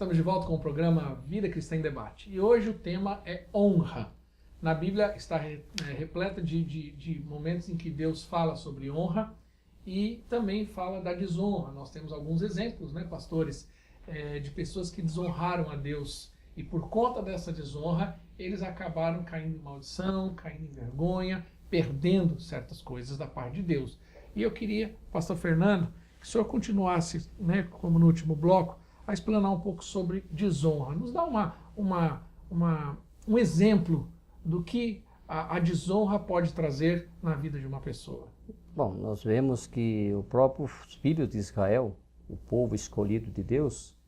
Estamos de volta com o programa Vida Cristã em Debate. E hoje o tema é honra. Na Bíblia está repleta de momentos em que Deus fala sobre honra e também fala da desonra. Nós temos alguns exemplos, né, pastores, de pessoas que desonraram a Deus. E por conta dessa desonra, eles acabaram caindo em maldição, caindo em vergonha, perdendo certas coisas da parte de Deus. E eu queria, pastor Fernando, que o senhor continuasse, né, como no último bloco, a explanar um pouco sobre desonra. Nos dá um exemplo do que a desonra pode trazer na vida de uma pessoa. Bom, nós vemos que o próprio filho de Israel, o povo escolhido de Deus,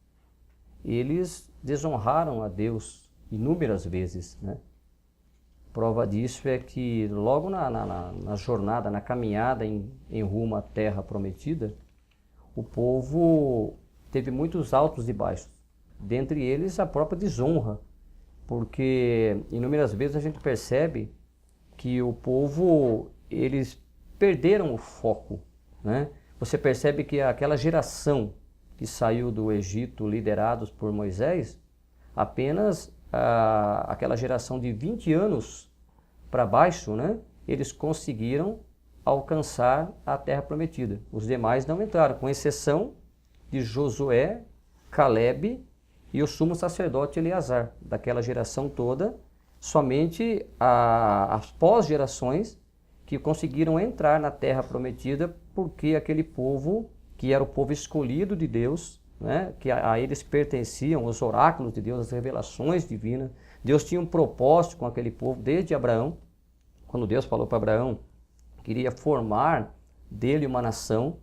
eles desonraram a Deus inúmeras vezes, né? Prova disso é que logo na jornada, na caminhada em rumo à terra prometida, o povo teve muitos altos e baixos, dentre eles a própria desonra, porque inúmeras vezes a gente percebe que o povo, eles perderam o foco, né? Você percebe que aquela geração que saiu do Egito liderados por Moisés, apenas aquela geração de 20 anos para baixo, né? Eles conseguiram alcançar a terra prometida. Os demais não entraram, com exceção de Josué, Calebe e o sumo sacerdote Eleazar. Daquela geração toda, somente as pós-gerações que conseguiram entrar na terra prometida, porque aquele povo, que era o povo escolhido de Deus, né, que a eles pertenciam os oráculos de Deus, as revelações divinas. Deus tinha um propósito com aquele povo desde Abraão, quando Deus falou para Abraão, queria formar dele uma nação,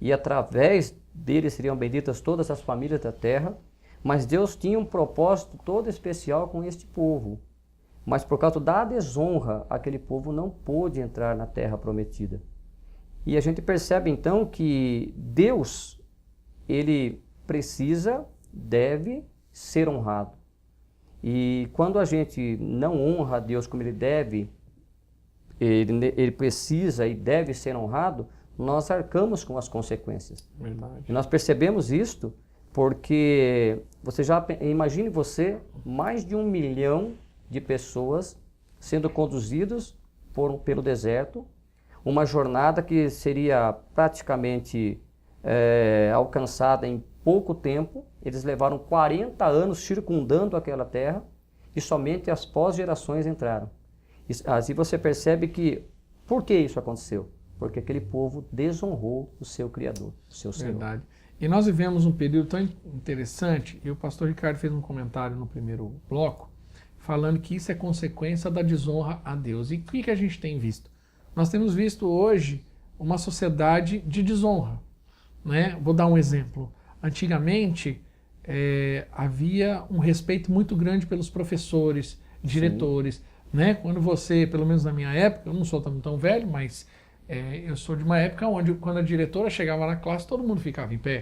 e através dele seriam benditas todas as famílias da terra, mas Deus tinha um propósito todo especial com este povo. Mas por causa da desonra, aquele povo não pôde entrar na terra prometida. E a gente percebe então que Deus, ele precisa, deve ser honrado. E quando a gente não honra a Deus como ele deve, ele precisa e deve ser honrado, nós arcamos com as consequências. Verdade. E nós percebemos isto porque imagine você, mais de 1 milhão de pessoas sendo conduzidos pelo deserto, uma jornada que seria praticamente alcançada em pouco tempo. Eles levaram 40 anos circundando aquela terra e somente as pós-gerações entraram. Assim você percebe que, por que isso aconteceu? Porque aquele povo desonrou o seu Criador, o seu Senhor. Verdade. E nós vivemos um período tão interessante, e o pastor Ricardo fez um comentário no primeiro bloco, falando que isso é consequência da desonra a Deus. E o que a gente tem visto? Nós temos visto hoje uma sociedade de desonra, né? Vou dar um exemplo. Antigamente, havia um respeito muito grande pelos professores, diretores, né? Quando você, pelo menos na minha época, eu não sou tão velho, mas eu sou de uma época onde, quando a diretora chegava na classe, todo mundo ficava em pé.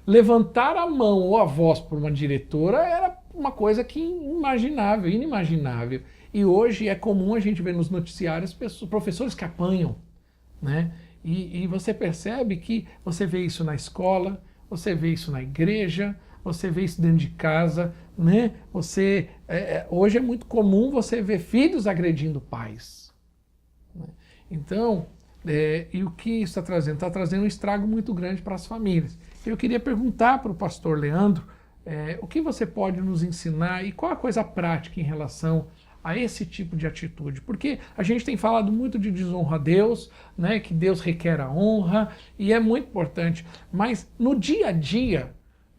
Levantar a mão ou a voz por uma diretora era uma coisa que inimaginável. E hoje é comum a gente ver nos noticiários professores que apanham, né? E você percebe que você vê isso na escola, você vê isso na igreja, você vê isso dentro de casa, né? Hoje é muito comum você ver filhos agredindo pais, né? Então, e o que isso está trazendo? Está trazendo um estrago muito grande para as famílias. Eu queria perguntar para o pastor Leandro, o que você pode nos ensinar e qual a coisa prática em relação a esse tipo de atitude? Porque a gente tem falado muito de desonra a Deus, né, que Deus requer a honra, e é muito importante, mas no dia a dia,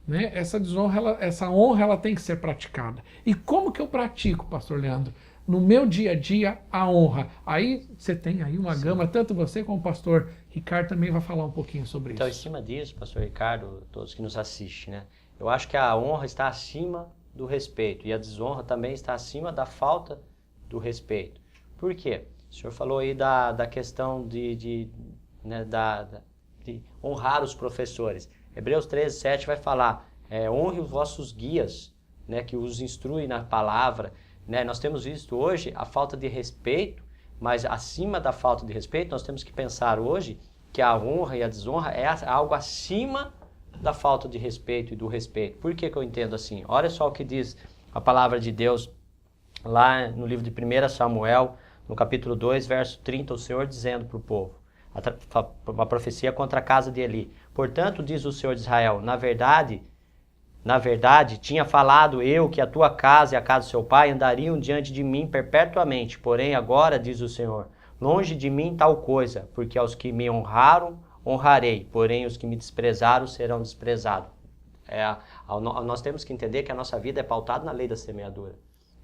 né, essa honra ela tem que ser praticada. E como que eu pratico, pastor Leandro? No meu dia a dia, a honra. Aí você tem aí uma gama, tanto você como o pastor Ricardo também vai falar um pouquinho sobre então, isso. Então, em cima disso, pastor Ricardo, todos que nos assistem, né? Eu acho que a honra está acima do respeito, e a desonra também está acima da falta do respeito. Por quê? O senhor falou aí da questão de honrar os professores. Hebreus 13:7 vai falar, honre os vossos guias, né, que os instruem na palavra. Né? Nós temos visto hoje a falta de respeito, mas acima da falta de respeito, nós temos que pensar hoje que a honra e a desonra é algo acima da falta de respeito e do respeito. Por que eu entendo assim? Olha só o que diz a palavra de Deus lá no livro de 1 Samuel, no capítulo 2, verso 30, o Senhor dizendo para o povo, uma profecia contra a casa de Eli. Portanto, diz o Senhor de Israel, na verdade, tinha falado eu que a tua casa e a casa do seu pai andariam diante de mim perpetuamente. Porém, agora, diz o Senhor, longe de mim tal coisa, porque aos que me honraram, honrarei. Porém, os que me desprezaram serão desprezados. Nós temos que entender que a nossa vida é pautada na lei da semeadura.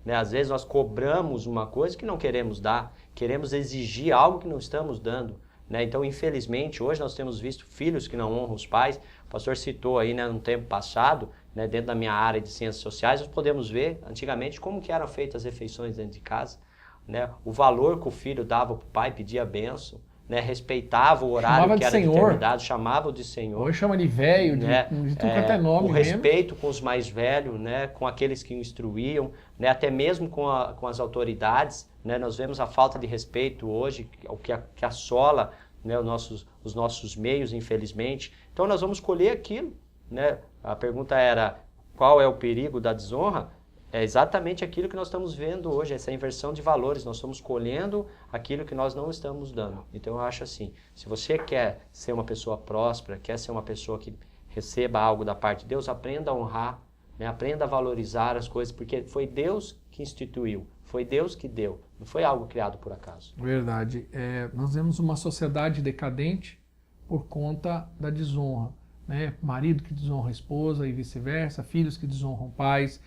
Né? Às vezes nós cobramos uma coisa que não queremos dar, queremos exigir algo que não estamos dando. Né? Então, infelizmente, hoje nós temos visto filhos que não honram os pais. O pastor citou aí, né, no tempo passado, né, dentro da minha área de ciências sociais, nós podemos ver antigamente como que eram feitas as refeições dentro de casa. Né? O valor que o filho dava para o pai, pedia bênção, né? Respeitava o horário que era determinado, chamava de Senhor. Hoje chama de velho, né? de tudo quanto é nome o mesmo. respeito com os mais velhos, né? Com aqueles que o instruíam, né? Até mesmo com as autoridades. Né? Nós vemos a falta de respeito hoje, o que assola, né, os nossos meios, infelizmente. Então nós vamos colher aquilo. Né? A pergunta era, qual é o perigo da desonra? É exatamente aquilo que nós estamos vendo hoje, essa inversão de valores. Nós estamos colhendo aquilo que nós não estamos dando. Então eu acho assim, se você quer ser uma pessoa próspera, quer ser uma pessoa que receba algo da parte de Deus, aprenda a honrar, né? Aprenda a valorizar as coisas, porque foi Deus que instituiu, foi Deus que deu, não foi algo criado por acaso. Verdade. Nós vemos uma sociedade decadente por conta da desonra. Né? Marido que desonra a esposa e vice-versa, filhos que desonram pais,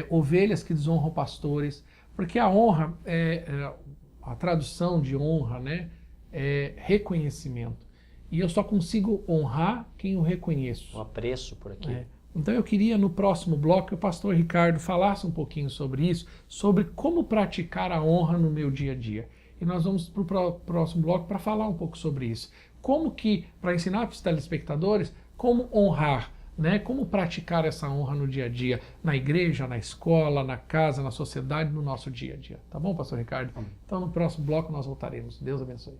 ovelhas que desonram pastores, porque a honra, a tradução de honra, né, é reconhecimento. E eu só consigo honrar quem eu reconheço. Um apreço por aqui. Então eu queria no próximo bloco que o pastor Ricardo falasse um pouquinho sobre isso, sobre como praticar a honra no meu dia a dia. E nós vamos para o próximo bloco para falar um pouco sobre isso. Como que, para ensinar para os telespectadores, como honrar, né? Como praticar essa honra no dia a dia, na igreja, na escola, na casa, na sociedade, no nosso dia a dia. Tá bom, pastor Ricardo? Então no próximo bloco nós voltaremos. Deus abençoe.